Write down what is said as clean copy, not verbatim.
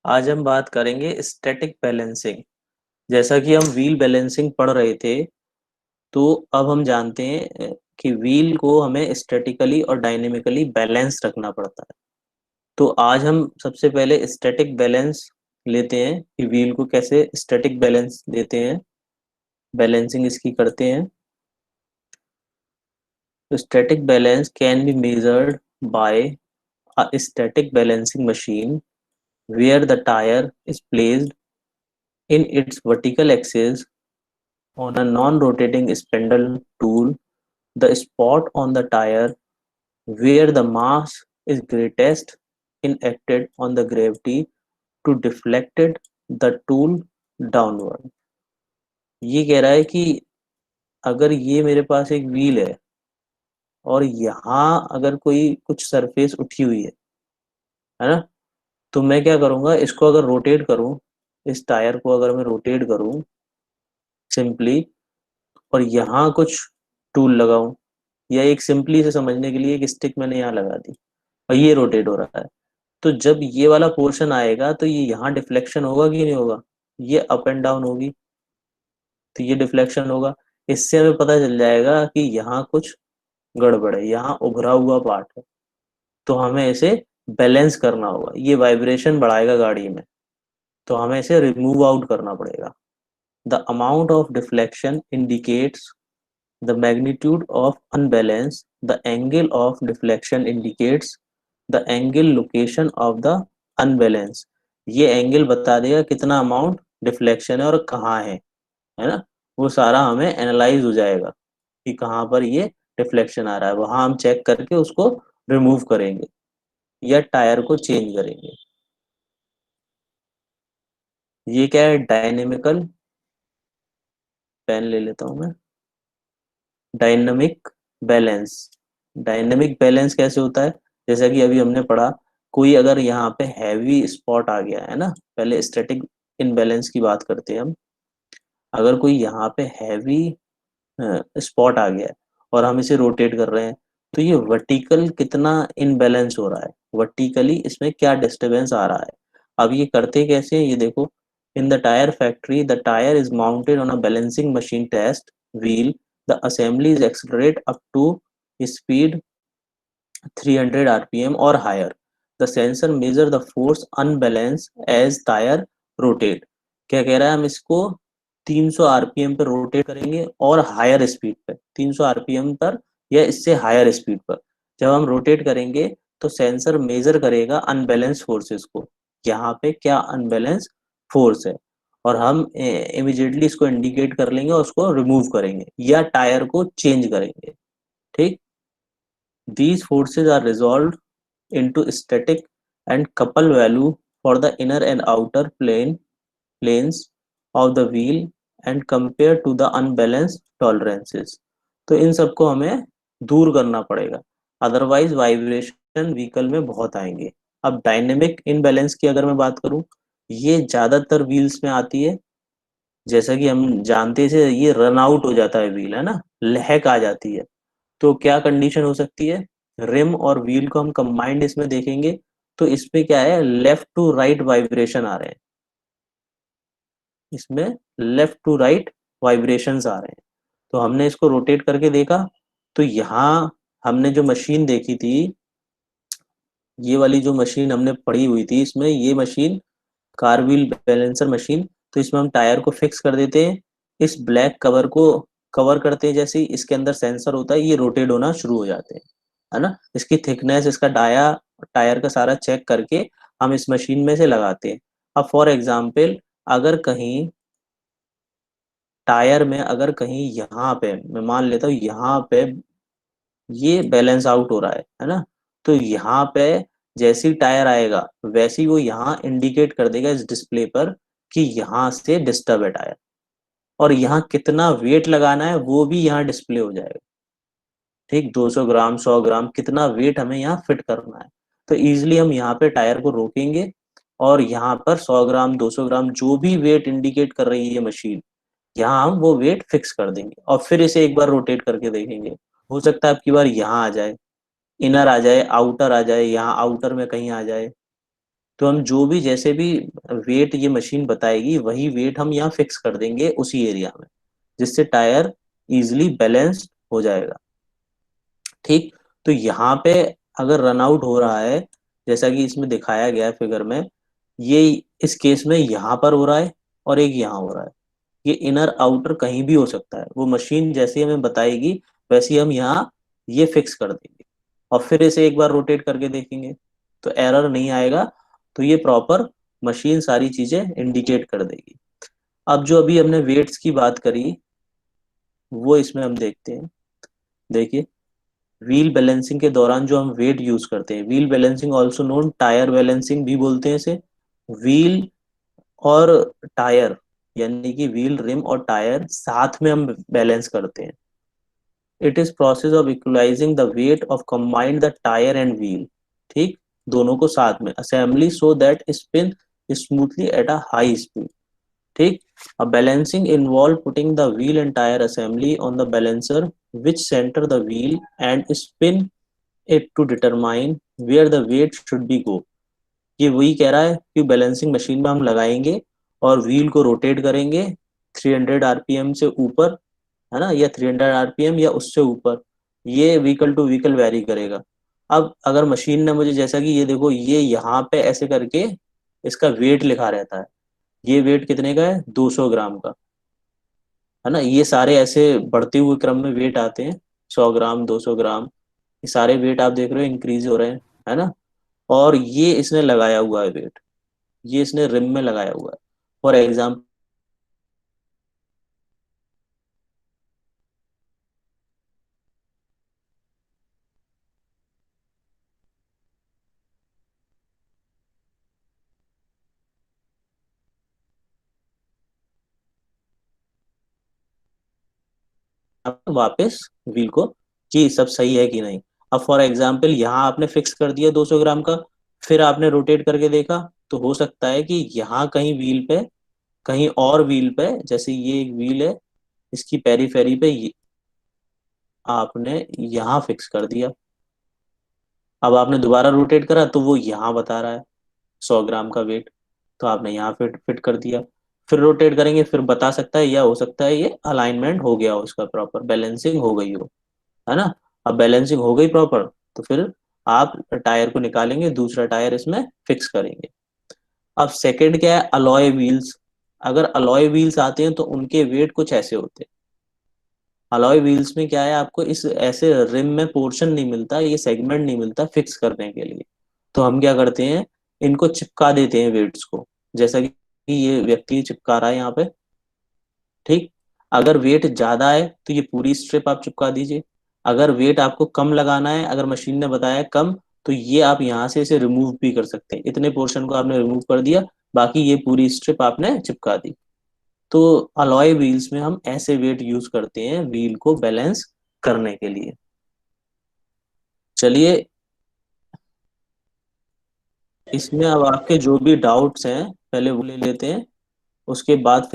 आज हम बात करेंगे स्टैटिक बैलेंसिंग। जैसा कि हम व्हील बैलेंसिंग पढ़ रहे थे, तो अब हम जानते हैं कि व्हील को हमें स्टैटिकली और डायनेमिकली बैलेंस रखना पड़ता है। तो आज हम सबसे पहले स्टैटिक बैलेंस लेते हैं कि व्हील को कैसे स्टैटिक बैलेंस देते हैं, बैलेंसिंग इसकी करते हैं। तो static balance can be measured by a static balancing machine where the tire is placed in its vertical axis on a non-rotating spindle tool. The spot on the tire where the mass is greatest in acted on the gravity to deflected the tool downward. ये कह रहा है कि अगर ये मेरे पास एक wheel है और यहाँ अगर कोई कुछ सरफेस उठी हुई है ना, तो मैं क्या करूँगा, इसको अगर रोटेट करूँ, इस टायर को अगर मैं रोटेट करूँ सिंपली, और यहाँ कुछ टूल लगाऊं, या एक सिंपली से समझने के लिए एक स्टिक मैंने यहाँ लगा दी और ये रोटेट हो रहा है, तो जब ये वाला पोर्शन आएगा तो ये यहाँ डिफ्लेक्शन होगा कि नहीं होगा? ये अप एंड डाउन होगी, तो ये डिफ्लेक्शन होगा। इससे हमें पता चल जाएगा कि यहाँ कुछ गड़बड़ है, यहाँ उभरा हुआ पार्ट है, तो हमें इसे बैलेंस करना होगा। ये वाइब्रेशन बढ़ाएगा गाड़ी में, तो हमें इसे रिमूव आउट करना पड़ेगा। The amount of deflection indicates the magnitude of unbalance. The angle of deflection indicates the angle location of the unbalance. ये एंगल बता देगा कितना अमाउंट डिफ्लेक्शन है और कहाँ है ना। वो सारा हमें एनालाइज हो जाएगा कि कहाँ पर ये डिफ्लेक्शन आ रहा है, वहां हम चेक करके उसको रिमूव करेंगे या टायर को चेंज करेंगे। ये क्या है? डायनेमिकल, पेन ले लेता हूं मैं। Dynamic balance. डायनामिक बैलेंस कैसे होता है? जैसा कि अभी हमने पढ़ा, कोई अगर यहाँ पे हैवी स्पॉट आ गया है ना, पहले स्टैटिक इनबैलेंस की बात करते हैं हम। अगर कोई यहाँ पे हैवी स्पॉट आ गया है और हम इसे रोटेट कर रहे हैं, तो ये वर्टिकल कितना इनबैलेंस हो रहा है, वर्टिकली इसमें क्या डिस्टरबेंस आ रहा है। अब ये करते कैसे हैं, ये देखो। In the tyre factory the tyre is mounted on a balancing machine test wheel. The assembly is accelerate up to speed 300 rpm or higher. The sensor measure the force unbalance as tire rotate. क्या कह रहा है? हम इसको 300 RPM पर rotate करेंगे और higher speed पर, 300 आरपीएम पर या इससे हायर स्पीड पर जब हम रोटेट करेंगे, तो सेंसर मेजर करेगा अनबैलेंस फोर्सेस को। यहाँ पे क्या अनबैलेंस फोर्स है, और हम इमिडिएटली इसको इंडिकेट कर लेंगे और उसको रिमूव करेंगे या टायर को चेंज करेंगे। ठीक। These forces are resolved into static and couple value for the inner and outer planes of the wheel and compared to the unbalanced tolerances. तो इन सबको हमें दूर करना पड़ेगा, अदरवाइज वाइब्रेशन व्हीकल में बहुत आएंगे। अब डायनेमिक इनबैलेंस की अगर मैं बात करूं, ये ज्यादातर व्हील्स में आती है। जैसा कि हम जानते थे, ये रन आउट हो जाता है व्हील, है ना, लहक आ जाती है। तो क्या कंडीशन हो सकती है? रिम और व्हील को हम कंबाइंड इसमें देखेंगे, तो इसमें क्या है, लेफ्ट टू राइट वाइब्रेशन आ रहे हैं। इसमें लेफ्ट टू राइट वाइब्रेशंस आ रहे हैं। तो हमने इसको रोटेट करके देखा, तो यहाँ हमने जो मशीन देखी थी, ये वाली जो मशीन हमने पढ़ी हुई थी, इसमें ये machine car wheel balancer machine, तो इसमें हम टायर को फिक्स कर देते हैं, इस ब्लैक कवर को कवर करते हैं, जैसे ही इसके अंदर सेंसर होता है, ये रोटेट होना शुरू हो जाते हैं, है ना। इसकी थिकनेस, इसका डाया, टायर का सारा चेक करके हम इस मशीन में से लगाते हैं। अब फॉर एग्जाम्पल, अगर कहीं टायर में, अगर कहीं यहाँ पे मैं मान लेता हूँ, यहाँ पे ये बैलेंस आउट हो रहा है ना, तो यहाँ पे जैसी टायर आएगा वैसे ही वो यहाँ इंडिकेट कर देगा इस डिस्प्ले पर कि यहाँ से डिस्टर्ब है टायर, और यहाँ कितना वेट लगाना है वो भी यहाँ डिस्प्ले हो जाएगा। ठीक, 200 ग्राम, 100 ग्राम, कितना वेट हमें यहाँ फिट करना है। तो इजिली हम यहाँ पे टायर को रोकेंगे और यहाँ पर 100 ग्राम, 200 ग्राम, जो भी वेट इंडिकेट कर रही है ये मशीन, यहाँ हम वो वेट फिक्स कर देंगे और फिर इसे एक बार रोटेट करके देखेंगे। हो सकता है आपकी बार यहाँ आ जाए, इनर आ जाए, आउटर आ जाए, यहाँ आउटर में कहीं आ जाए, तो हम जो भी जैसे भी वेट ये मशीन बताएगी वही वेट हम यहाँ फिक्स कर देंगे उसी एरिया में, जिससे टायर इजिली बैलेंस हो जाएगा। ठीक। तो यहाँ पे अगर रन आउट हो रहा है, जैसा कि इसमें दिखाया गया है फिगर में, ये इस केस में यहाँ पर हो रहा है और एक यहाँ हो रहा है। ये इनर आउटर कहीं भी हो सकता है, वो मशीन जैसे हमें बताएगी वैसे ही हम यहाँ ये फिक्स कर देंगे और फिर इसे एक बार रोटेट करके देखेंगे तो एरर नहीं आएगा। तो ये प्रॉपर मशीन सारी चीजें इंडिकेट कर देगी। अब जो अभी हमने वेट्स की बात करी वो इसमें हम देखते हैं। देखिए, व्हील बैलेंसिंग के दौरान जो हम वेट यूज करते हैं, wheel balancing also known tyre balancing भी बोलते हैं इसे। व्हील और टायर, यानी कि व्हील रिम और टायर साथ में हम बैलेंस करते हैं। It is process of equalising the weight of combined the tyre and wheel. ठीक, दोनों को साथ में assembly so that spin smoothly at a high speed. ठीक। A balancing involve putting the wheel and tire assembly on the balancer which center the wheel and spin it to determine where the weight should be go। ये वही कह रहा है कि balancing machine में हम लगाएंगे और व्हील को रोटेट करेंगे 300 आरपीएम से ऊपर, है ना, या 300 आरपीएम या उससे ऊपर। ये व्हीकल टू व्हीकल वैरी करेगा। अब अगर मशीन ने मुझे, जैसा कि ये देखो, ये यहाँ पे ऐसे करके इसका वेट लिखा रहता है। ये वेट कितने का है? 200 ग्राम का, है ना। ये सारे ऐसे बढ़ते हुए क्रम में वेट आते हैं, 100 ग्राम, 200 ग्राम, ये सारे वेट आप देख रहे हो इंक्रीज हो रहे हैं, है ना। और ये इसने लगाया हुआ है वेट, ये इसने रिम में लगाया हुआ है। फॉर एग्जाम्पल वापस व्हील को कि सब सही है कि नहीं। अब फॉर एग्जाम्पल यहाँ आपने फिक्स कर दिया 200 ग्राम का, फिर आपने रोटेट करके देखा, तो हो सकता है कि यहाँ कहीं व्हील पे, कहीं और व्हील पे, जैसे ये एक व्हील है, इसकी पेरीफेरी पे आपने यहाँ फिक्स कर दिया। अब आपने दोबारा रोटेट करा तो वो यहाँ बता रहा है 100 ग्राम का वेट, तो आपने यहाँ फिट फिट कर दिया। फिर रोटेट करेंगे, फिर बता सकता है, या हो सकता है ये अलाइनमेंट हो गया हो, इसका प्रॉपर बैलेंसिंग हो गई हो, है ना। अब बैलेंसिंग हो गई प्रॉपर, तो फिर आप टायर को निकालेंगे, दूसरा टायर इसमें फिक्स करेंगे। अब सेकंड क्या है? Alloy wheels. अगर अलॉय व्हील्स आते हैं तो उनके वेट कुछ ऐसे होते हैं। अलॉय व्हील्स में क्या है, आपको इस ऐसे रिम में पोर्शन नहीं मिलता, ये सेगमेंट नहीं मिलता फिक्स करने के लिए। तो हम क्या करते हैं, इनको चिपका देते हैं वेट्स को, जैसा कि ये व्यक्ति चिपका रहा है यहाँ पे। ठीक। अगर वेट ज्यादा है तो ये पूरी स्ट्रिप आप चिपका दीजिए। अगर वेट आपको कम लगाना है, अगर मशीन ने बताया कम, तो ये आप यहाँ से इसे रिमूव भी कर सकते हैं। इतने पोर्शन को आपने रिमूव कर दिया, बाकी ये पूरी स्ट्रिप आपने चिपका दी। तो अलॉय व्हील्स में हम ऐसे वेट यूज करते हैं व्हील को बैलेंस करने के लिए। चलिए, इसमें अब आपके जो भी डाउट्स हैं पहले वो ले लेते हैं, उसके बाद फिर